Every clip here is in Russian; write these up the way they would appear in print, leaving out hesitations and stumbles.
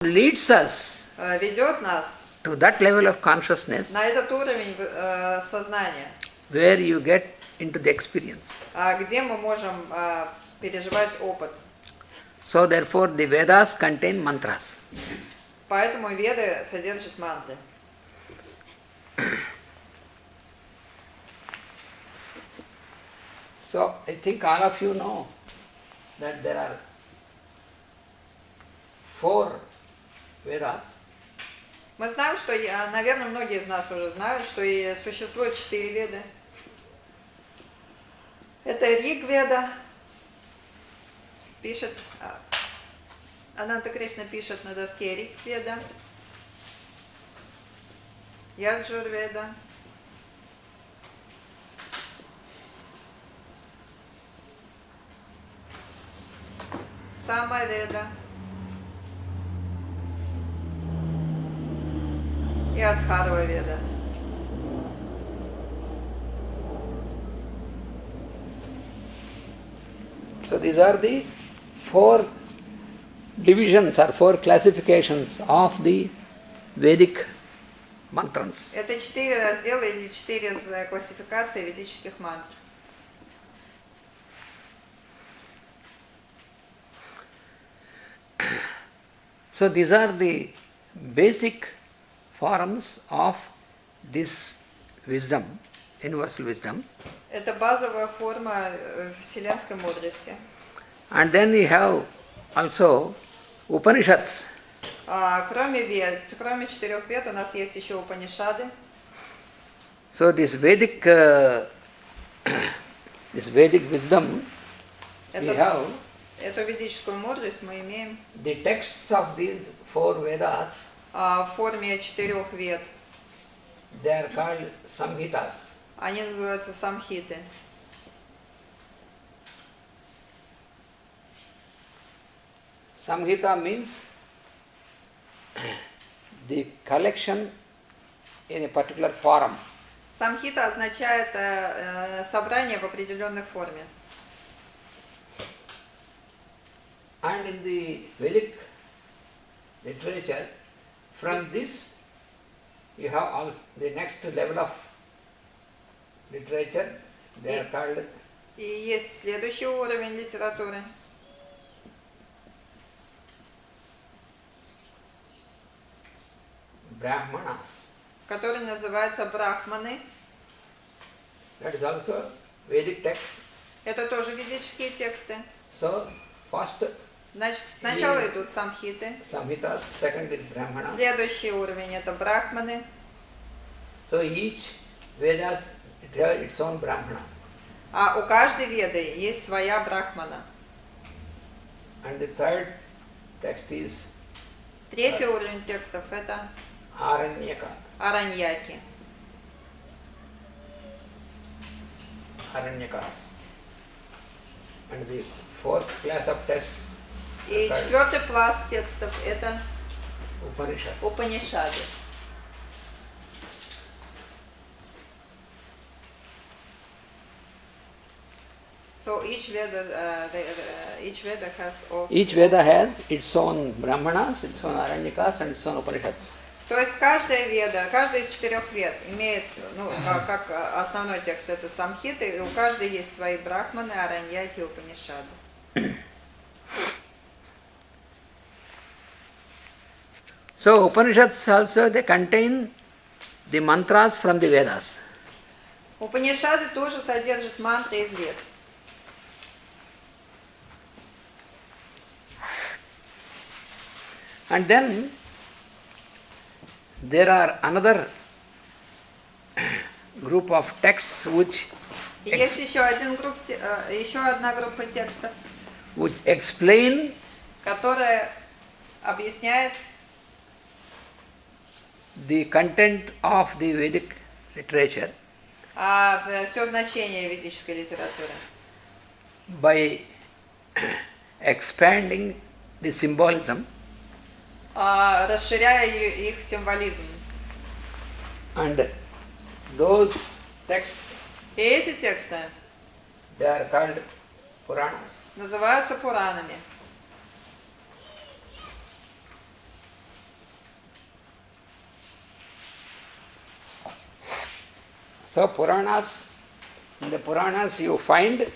leads us ведет нас to that level of consciousness на этот уровень сознания, where you get into the experience. где мы можем переживать опыт. So therefore the Vedas contain mantras. Поэтому веды содержат мантры. So I think all of you know that there are 4 Vedas. Мы знаем, что, наверное, многие из нас уже знают, что и существует 4 веды. Это Риг-веда, пишет, Ананта Кришна пишет на доске Риг-веда, Яджур-веда, Сама-веда и Адхарва-веда. So these are the 4 divisions or 4 classifications of the Vedic mantras. Это 4 раздела или 4 классификации ведических мантр. So these are the basic forms of this wisdom, universal wisdom. Это базовая форма вселенской мудрости. And then we have also Upanishads. Кроме вед, кроме 4 вед, у нас есть еще Упанишады. So this Vedic wisdom, we have Эту ведическую мудрость мы имеем the texts of these 4 Vedas. в форме 4 вед. They are called Samhitas. Они называются самхиты. Samhita means the collection in a particular form. Самхита означает собрание в определенной форме. And in the Vedic literature, from this you have also the next level of literature, they are called И есть следующий уровень литературы. Brahmanas. Который называется брахманы. That is also Vedic text. Это тоже ведические тексты. So first Значит, сначала идут самхиты. Samhitas, second is Brahmanas. Следующий уровень это брахманы. So each Vedas it has its own Brahmanas. А у каждой веды есть своя брахмана. And the third text is Третий уровень текстов это Aranyaka. араньяки. Aranyakas. And the 4th class of texts И 4-й пласт текстов это Upanishads. Упанишады. So each Veda has all. Each Veda has its own Brahmanas, its own Aranyakas and its own Upanishads. То есть каждая веда, каждая из 4 вед имеет, как основной текст это самхиты, и у каждой есть свои брахманы, араньяки и упанишады. So Upanishads also they contain the mantras from the Vedas. Упанишады тоже содержат мантры из вед. And then there are another group of texts which Есть еще одна группа текстов, explain которая объясняет the content of the Vedic literature все значение ведической литературы. by expanding the symbolism Расширяя их символизм. and those texts И эти тексты they are called Puranas. называются Пуранами. So Puranas, in the Puranas you find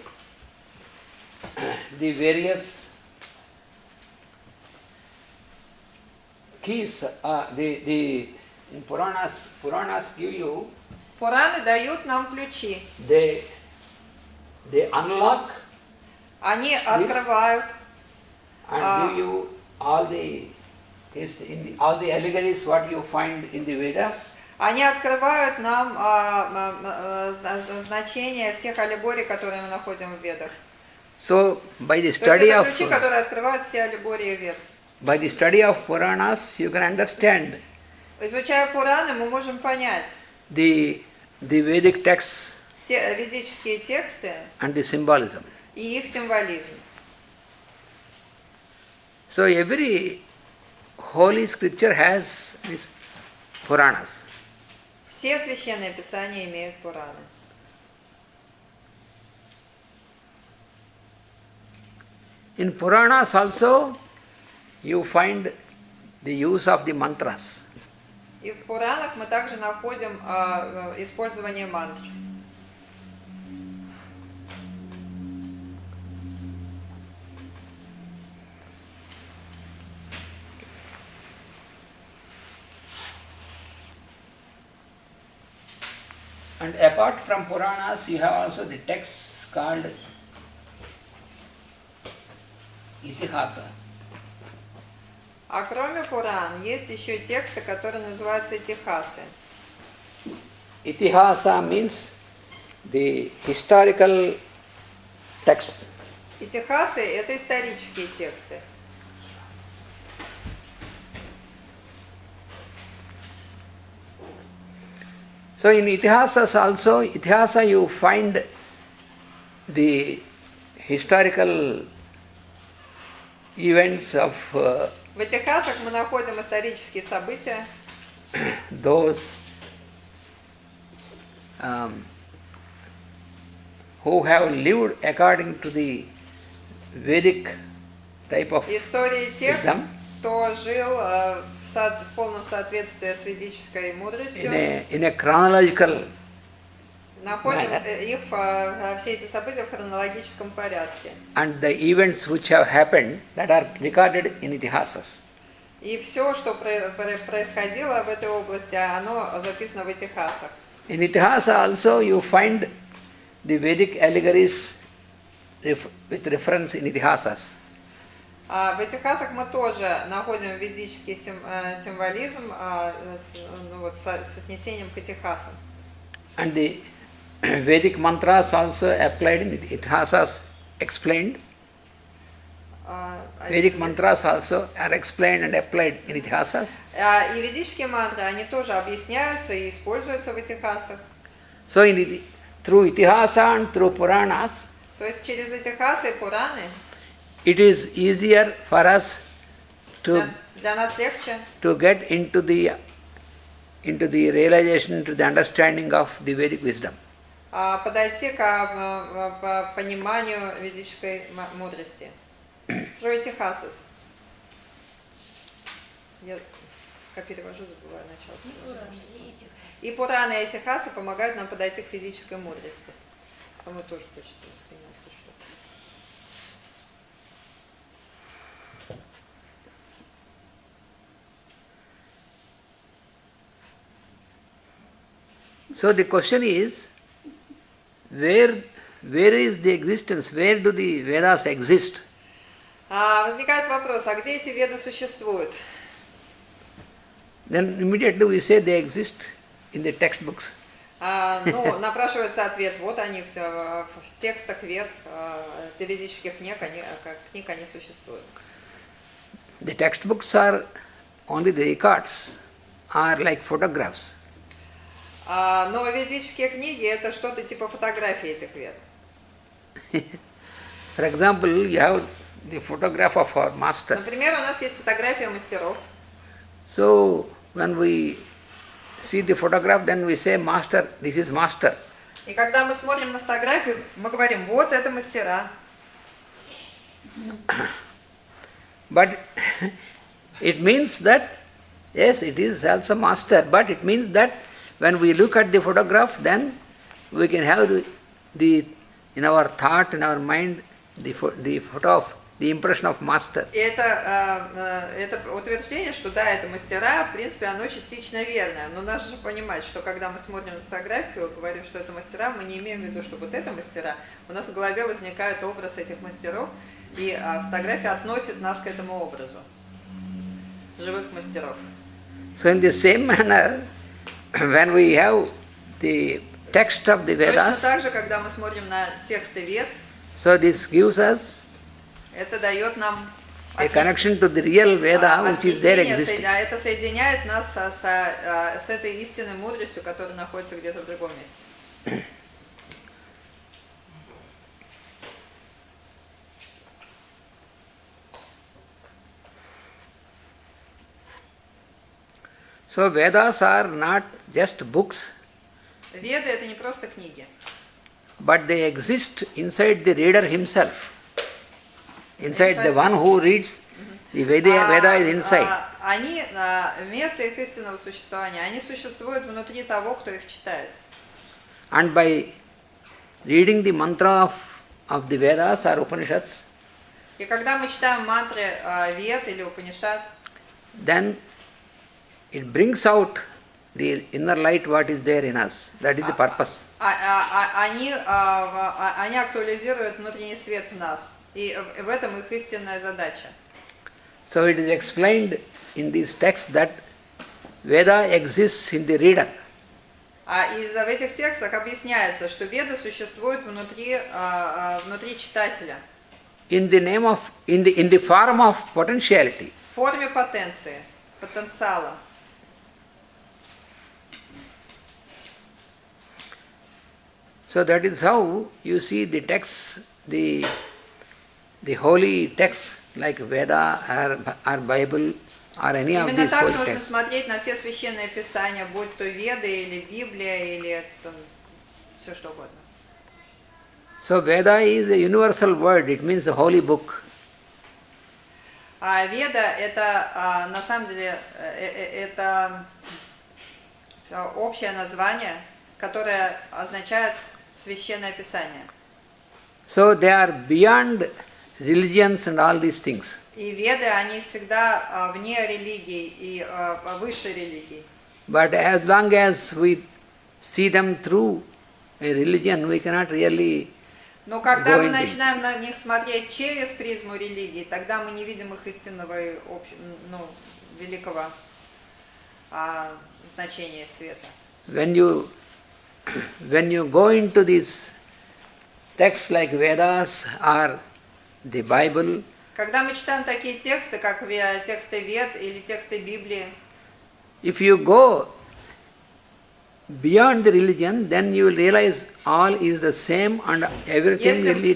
the various keys. In Puranas give you, Пураны дают нам ключи. they unlock Они открывают and give you all the allegories what you find in the Vedas. Они открывают нам значение всех аллегорий, которые мы находим в Ведах. So by the То есть study это of ключи, которые открывают все аллегории Вед. by the study of Puranas you can understand Изучая Пураны, мы можем понять the Vedic texts те ведические тексты and the symbolism. и их символизм. So every holy scripture has these Puranas. Все священные писания имеют Пураны. In Puranas also you find the use of the mantras. И в Пуранах мы также находим использование мантр. And apart from Puranas, you have also the texts called Itihasas. А кроме Пуран, есть еще тексты, которые называются Тихасы. Itihasa means the historical texts. Тихасы – это исторические тексты. So in Itihasas also, Itihasa you find the historical events of В Тихасах мы находим исторические события, those who have lived according to the Vedic type of истории тех, wisdom кто жил в полном соответствии с ведической мудростью. in a chronological Находим их, все эти события в хронологическом порядке. and the events which have happened that are recorded in Itihasas. И все, что происходило в этой области, оно записано в Itihasах. In Itihasa also you find the Vedic allegories with reference in Itihasas. В Itihasах мы тоже находим ведический символизм с отнесением к Itihasам. And the Vedic mantras also applied in Itihasas explained. Vedic mantras also are explained and applied in Itihasas. И ведические мантры, они тоже объясняются и используются в Itihasах. So through Itihasa and through Puranas, То есть через Itihасы и Пураны it is easier for us для нас легче to get into the realization, into the understanding of the Vedic wisdom. подойти к пониманию ведической мудрости. Through Itihasas. Я как перевожу, забываю начало. И Пураны и Itihасы помогают нам подойти к физической мудрости. Самой тоже хочется воспринять хоть что-то. So the question is, where is the existence? Where do the Vedas exist? Возникает вопрос, а где эти веды существуют? Then immediately we say they exist in the textbooks. Напрашивается ответ, вот они в текстах вед, ведических книг, они существуют. The textbooks are only the records, are like photographs. Но ведические книги это что-то типа фотографии этих вед. For example, you have the photograph of our master. Например, у нас есть фотография мастеров. So when we see the photograph, then we say, master, this is master. И когда мы смотрим на фотографию, мы говорим, вот это мастера. But it means that, yes, it is also master, but it means that when we look at the photograph, then we can have in our thought, in our mind, the photo of the impression of master. И это утверждение, что да, это мастера, в принципе, оно частично верное. Но надо же понимать, что когда мы смотрим на фотографию, говорим, что это мастера, мы не имеем в виду, что вот это мастера. У нас в голове возникает образ этих мастеров, и фотография относит нас к этому образу живых мастеров. So in the same manner, when we have the text of the Точно Vedas, так же, когда мы смотрим на тексты Вед, so this gives us это дает нам a connection to the real Veda which is there existing. это соединяет нас с этой истинной мудростью, которая находится где-то в другом месте. So Vedas are not just books, Веды это не просто книги, but they exist inside the reader himself. Inside the one who reads the Veda is inside. Они, место их истинного существования, они существуют внутри того, кто их читает. And by reading the mantra of the Vedas or Upanishads, И когда мы читаем мантры Вед или Упанишад, then it brings out the inner light what is there in us. That is the purpose. они актуализируют внутренний свет в нас. И в этом их истинная задача. So it is explained in this text that Veda exists in the reader. И в этих текстах объясняется, что Веды существуют внутри читателя. In the form of potentiality. В форме потенции, потенциала. So that is how you see the texts, the holy texts like Veda or Bible or any of Именно these так holy нужно texts. смотреть на все священные писания, будь то Веды или Библия или все что угодно. So Veda is a universal word, it means a holy book. А Веда это на самом деле это общее название, которое означает священное писание. So they are beyond religions and all these things. И Веды, они всегда вне религий и выше религий. But as long as we see them through a religion, we cannot really Но когда go мы into it. начинаем на них смотреть через призму религии, тогда мы не видим их истинного, великого значения света. When you go into these texts like Vedas or the Bible, Когда мы читаем такие тексты, как тексты Вед или тексты Библии, if you go beyond the religion, then you will realize all is the same and everything will be.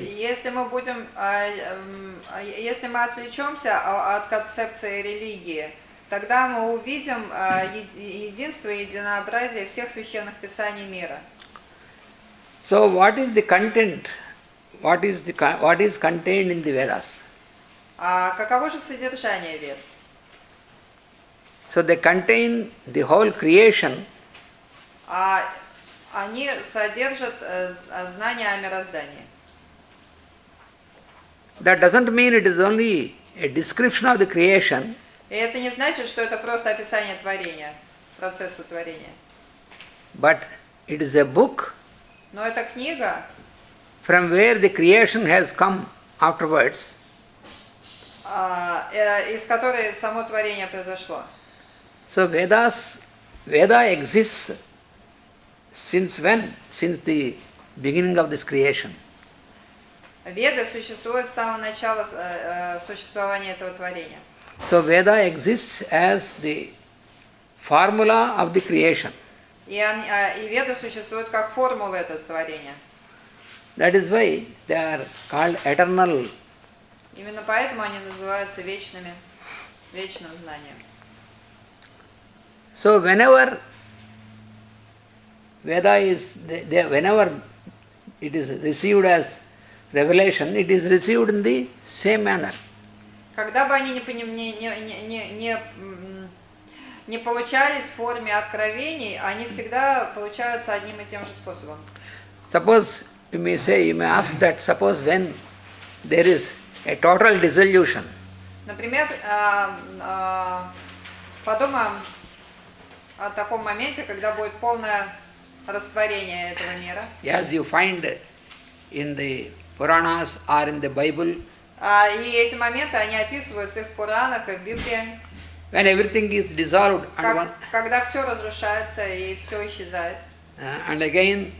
если мы отвлечемся от концепции религии, тогда мы увидим единство и единообразие всех священных писаний мира. So what is the content? What is contained in the Vedas? Каково же содержание Вед? So they contain the whole creation. Они содержат знания о мироздании. That doesn't mean it is only a description of the creation. И это не значит, что это просто описание творения, процесса творения. But it is a book Но это книга, from where the creation has come afterwards. из которой само творение произошло. So Veda exists since when? Since the beginning of this creation. Веды существуют с самого начала существования этого творения. So Veda exists as the formula of the creation. И Веды существуют как формула этого творения. That is why they are called eternal. Именно поэтому они называются вечным знанием. So whenever whenever it is received as revelation, it is received in the same manner. Когда бы они не получались в форме откровений, они всегда получаются одним и тем же способом. Suppose you may say, you may ask that, suppose when there is a total dissolution, Например, подумаем о таком моменте, когда будет полное растворение этого мира. as you find in the Puranas or in the Bible, И эти моменты, они описываются и в Пуранах, и в Библии, when everything is dissolved когда все разрушается и все исчезает. and again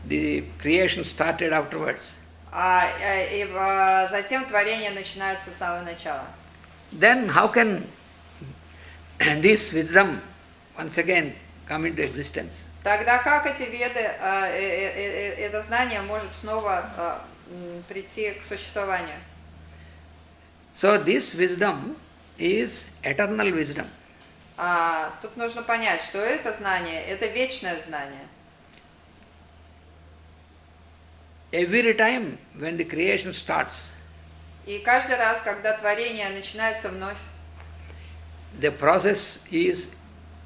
the creation started afterwards. И затем творение начинается с самого начала. Then how can this wisdom once again come into existence? Тогда как эти веды, это знание может снова прийти к существованию? So this wisdom is eternal wisdom. Тут нужно понять, что это знание, это вечное знание. Every time when the creation starts, И каждый раз, когда творение начинается вновь, the process is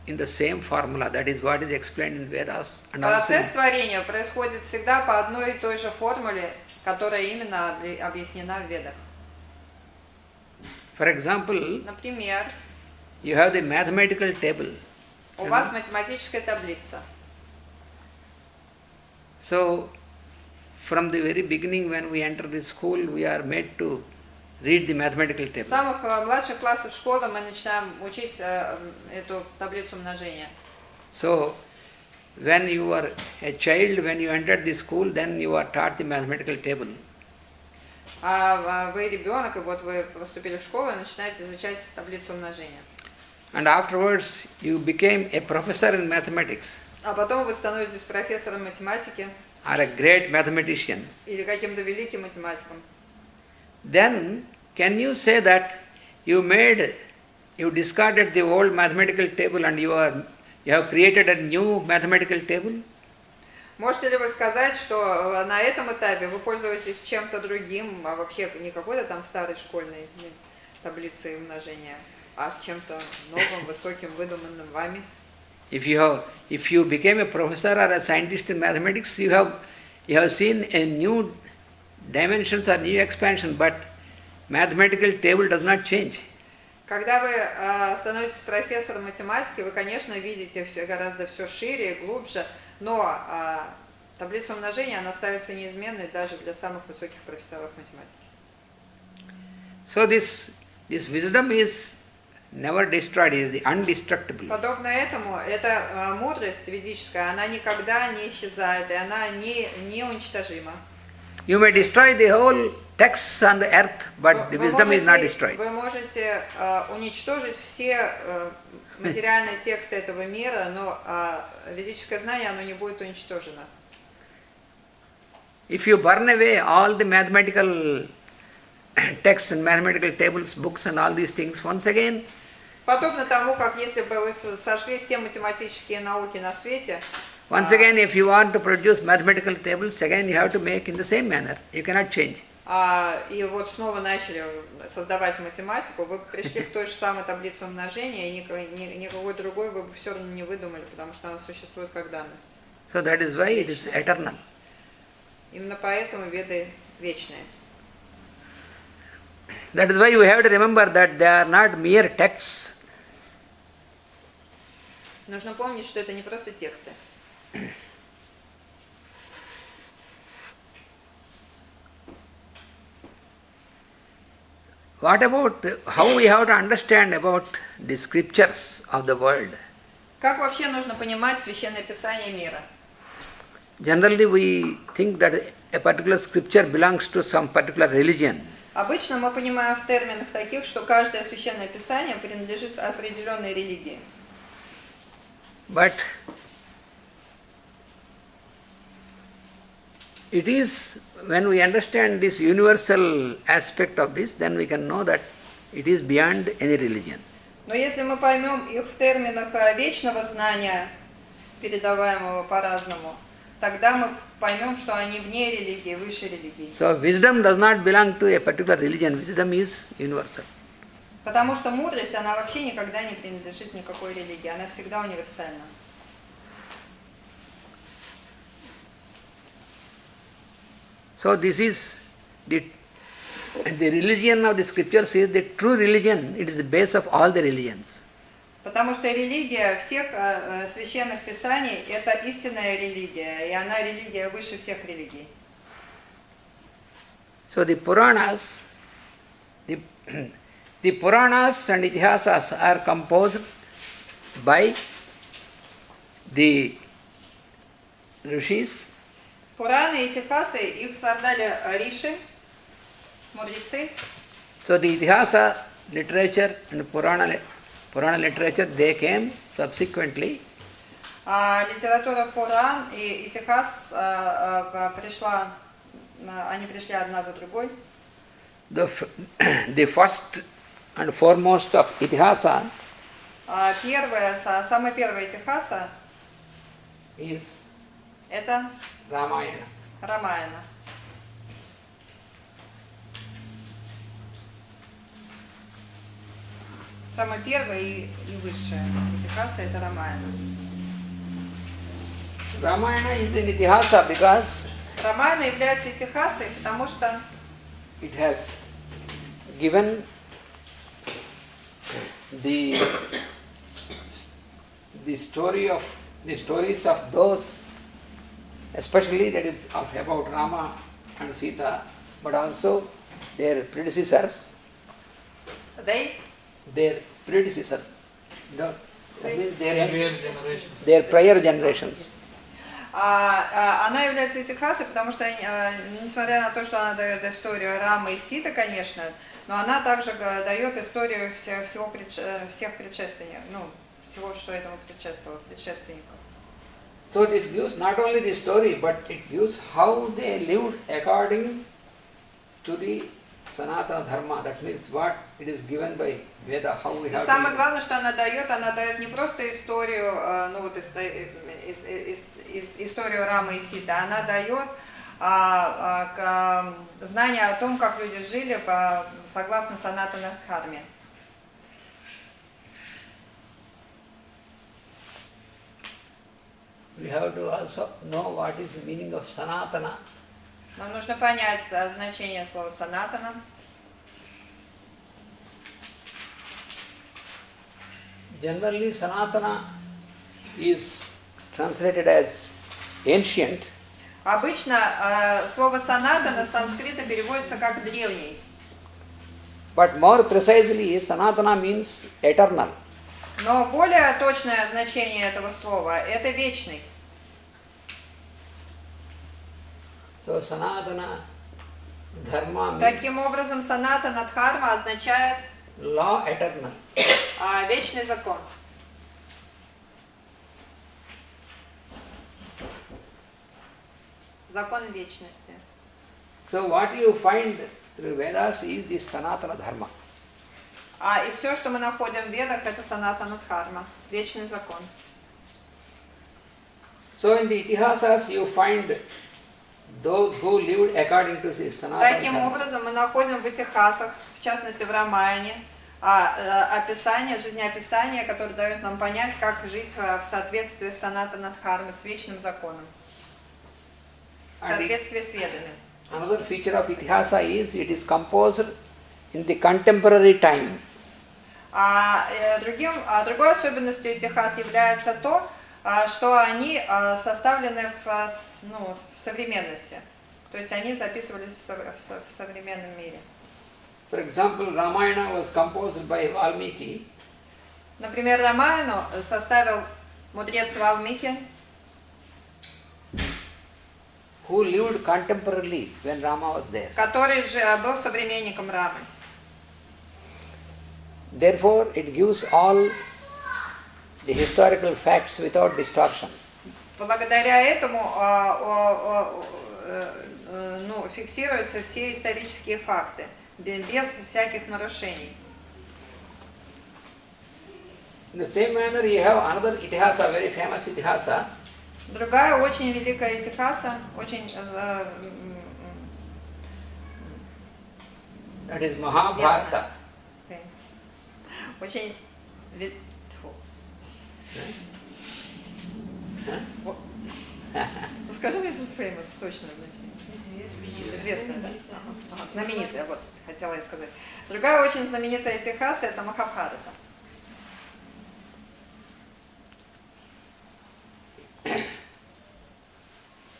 in the same formula. That is what is explained in Vedas. And процесс творения происходит всегда по одной и той же формуле, которая именно объяснена в Ведах. For example, Например, you have the mathematical table. у вас математическая таблица. So, from the very beginning when we enter the school, we are made to read the mathematical С table. самых младших классов школы мы начинаем учить эту таблицу умножения. So, when you were a child, when you entered the school, then you are taught the mathematical table. Вы ребенок, и вот вы поступили в школу и начинаете изучать таблицу умножения. And afterwards, you became a professor in mathematics А потом вы становитесь профессором математики or a great mathematician. или каким-то великим математиком. Then, can you say that you discarded the old mathematical table and you have created a new mathematical table? Можете ли вы сказать, что на этом этапе вы пользуетесь чем-то другим, а вообще не какой-то там старой школьной таблицей умножения, а чем-то новым, высоким, выдуманным вами? If you became a professor or a scientist in mathematics, you have seen a new dimensions or new expansion, but mathematical table does not change. Когда вы становитесь профессором математики, вы, конечно, видите гораздо все шире и глубже, но таблица умножения, она остается неизменной даже для самых высоких профессоров математики. So this wisdom is never destroyed, it is the undestructible. Подобно этому, эта мудрость ведическая, она никогда не исчезает, и она не уничтожима. You may destroy the whole texts on the earth, but the wisdom is not destroyed. Вы можете уничтожить все материальные тексты этого мира, но ведическое знание, оно не будет уничтожено. If you burn away all the mathematical texts and mathematical tables, books and all these things, once again, Подобно тому, как если бы вы сожгли все математические науки на свете, once again, if you want to produce mathematical tables, again you have to make in the same manner. You cannot change. и вот снова начали создавать математику, вы пришли к той же самой таблице умножения, и никакой другой вы бы все равно не выдумали, потому что она существует как данность. So that is why it is eternal. Именно поэтому веды вечные. That is why you have to remember that they are not mere texts. Нужно помнить, что это не просто тексты. What about how we have to understand about the scriptures of the world? Как вообще нужно понимать Священное Писание мира? Generally we think that a particular scripture belongs to some particular religion. Обычно мы понимаем в терминах таких, что каждое Священное Писание принадлежит определенной религии. But it is when we understand this universal aspect of this, then we can know that it is beyond any religion. Но если мы поймем их в терминах вечного знания, передаваемого по-разному, тогда мы поймем, что они вне религии, выше религии. So wisdom does not belong to a particular religion. Wisdom is universal. Потому что мудрость, она вообще никогда не принадлежит никакой религии, она всегда универсальна. So this is the religion of the scriptures is the true religion. It is the base of all the religions. Потому что религия всех священных писаний – это истинная религия, и она религия выше всех религий. So the Puranas, the Puranas and Itihasas are composed by the rishis. Пураны и Itihасы, их создали риши, мудрецы. So the Itihasa literature and Purana literature, they came subsequently. Литература Пуран и Itihas они пришли одна за другой. The first and foremost of Itihasa Самая первая Itihasa is это Ramayana. Рамаяна. Самая первая и высшая Itihasa это Рамаяна. Ramayana is an Itihasa because Рамаяна является Itihasой, потому что it has given the stories of those, especially that is about Rama and Sita, but also their predecessors. Their predecessors. That means their prior generations. Она является Itihasой, потому что, несмотря на то, что она дает историю Рамы и Ситы, конечно, но она также дает историю всех предшественников, всего, что этому предшествовало, предшественников. So this gives not only the story, but it gives how they lived according to the Sanatana Dharma. That means what it is given by Veda, how we have. И самое главное, что она дает не просто историю, историю Рамы и Ситы, она дает знание о том, как люди жили согласно Санатана Дхарме. We have to also know what is the meaning of Sanatana. Нам нужно понять значение слова Санатана. Generally, Sanatana is translated as ancient. Обычно слово Санатана с санскрита переводится как древний. But more precisely, Sanatana means eternal. Но более точное значение этого слова – это вечный. So Sanatana Dharma means Таким образом, Санатана Дхарма означает law eternal. Вечный закон. Закон вечности. So what you find through Vedas is this Sanatana Dharma. И все, что мы находим в Ведах, это Санатана Дхарма, вечный закон. So in the Itihasas you find those who lived according to this Sanatana Таким Dharma. образом, мы находим в Itihasах, в частности в Рамаяне, описание, жизнеописание, которое дает нам понять, как жить в соответствии с Санатана Дхармой, с вечным законом. В соответствии с Ведами. Another feature of Itihasa is it is composed in the contemporary time. Другой особенностью Itihas является то, что они составлены в современности. То есть они записывались в современном мире. For example, Ramayana was composed by Valmiki. Например, Рамаяну составил мудрец Валмики, who lived contemporarily when Rama was there. который же был современником Рамы. Therefore, it gives all the historical facts without distortion. Благодаря этому фиксируются все исторические факты, без всяких нарушений. In the same manner, you have another Itihasa, very famous Itihasa. Другая очень великая Itihasa, очень that is Mahabharata. Очень Скажи мне, famous, точно значение. Известная, да? Ага, знаменитая, вот, хотела я сказать. Другая очень знаменитая Техаса – это Махабхарата.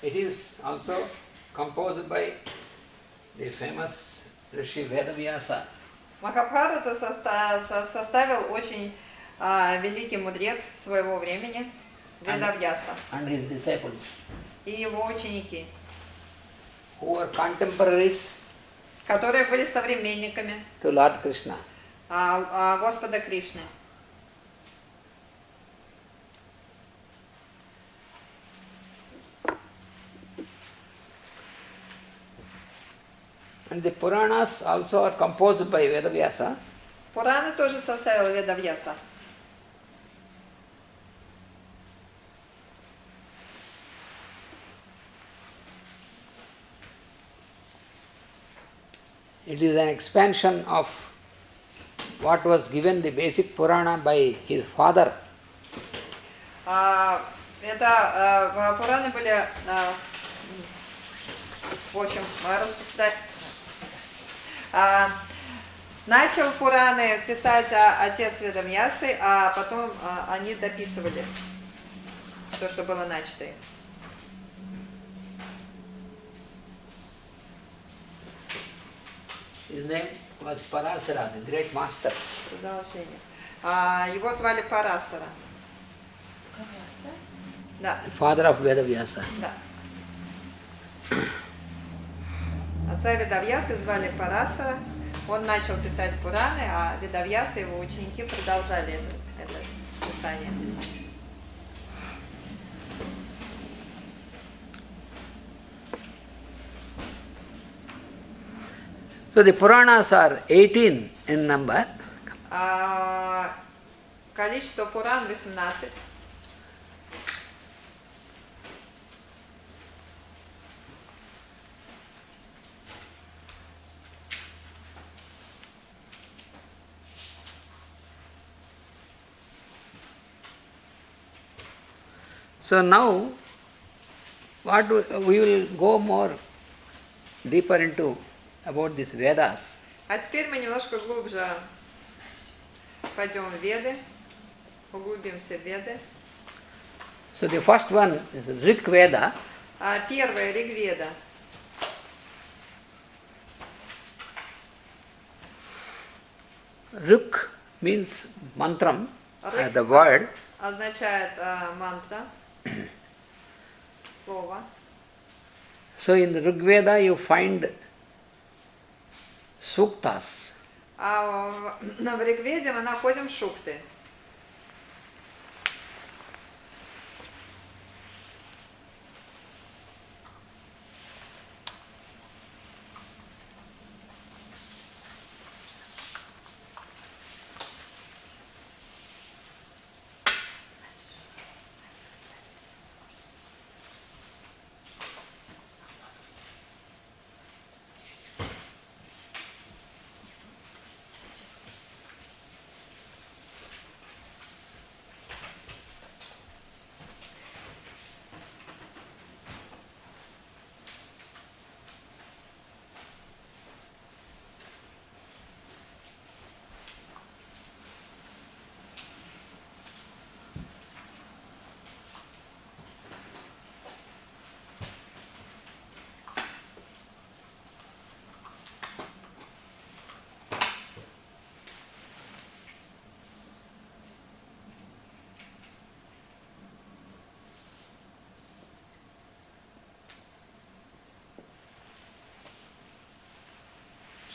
It is also composed by the famous Rishi Vedavyasa. Махабхарату составил очень великий мудрец своего времени, Ведавьяса, And his disciples, и его ученики, who were contemporaries которые были современниками to Lord Krishna. Господа Кришны. And the Puranas also are composed by Vedavyasa. Пураны тоже составил Ведавьяса. It is an expansion of what was given the basic Purana by his father. Это Пураны были, в общем, начал Пураны писать отец Ведавьясы, а потом они дописывали то, что было начато им. His name was Parasara, the great master. Продолжение. Его звали Парасара. Да. The father of Vedavyasa. Да. Отца Ведавьясы звали Парасара. Он начал писать Пураны, а Ведавьясы, его ученики, продолжали это писание. So the Puranas are 18 in number. Количество Пуран 18. So now, we will go more deeper into about these Vedas. А теперь мы немножко глубже пойдем в Веды, углубимся в Веды. So the first one is Rig Veda. Первая Ригведа. Rig means mantram, the word. Означает мантра, слово. So in the Rig Veda you find suktas. В Ригведе мы находим шукты.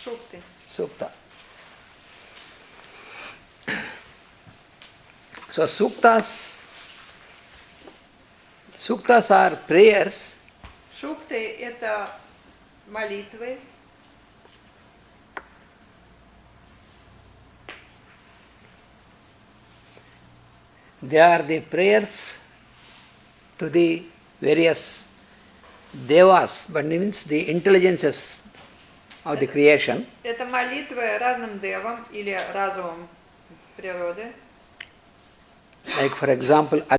Шукты. Sukta. So suktas are prayers Шукты – это молитвы, they are the prayers to the various devas, but means the intelligences of the creation. это молитвы разным девам или разумам природы. Like for example,